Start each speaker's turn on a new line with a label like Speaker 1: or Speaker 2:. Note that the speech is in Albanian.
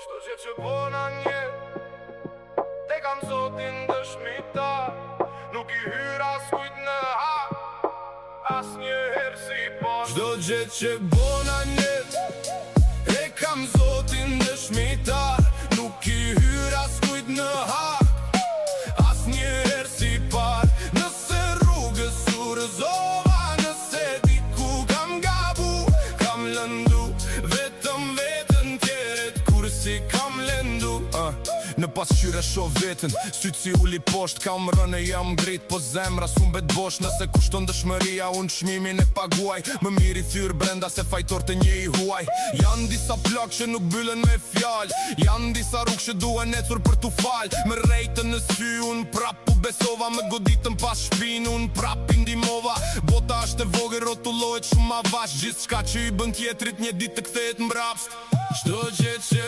Speaker 1: Çdo gjë që bona nje te kam zotin dëshmitar. Nuk I hyr as kujt në hak, as njëherë si pas. Çdo gjë që bona nje e kam zotin dëshmitar. Nuk I hyr as kujt në hak, as njëherë si par. Nëse rrugës u rëzova, nëse diku kam gabu, kam lëndu vetëm vetën tjeret, kur si kam lëndu. Në pasqyre shoh vetën, sytë si uli posht, kam rënë e jam ngrit, po zemra s'umbet bosh. Nëse kushton dëshmëria, unë çmimin e paguaj. Më mirë I thyrë brenda se fajtor të një I huaj. Janë disa plak që nuk byllen me fjal, janë disa rrugë që duhen ecur për t'u fal. Me rejtën në sy unë prap u besova, me goditën pas shpinë unë prap I ndimova. Bota është e vogël, rrotullohet shumë avash, gjithçka që I bën tjetrit një ditë të kthehet mbrapsht. Çdo gjë që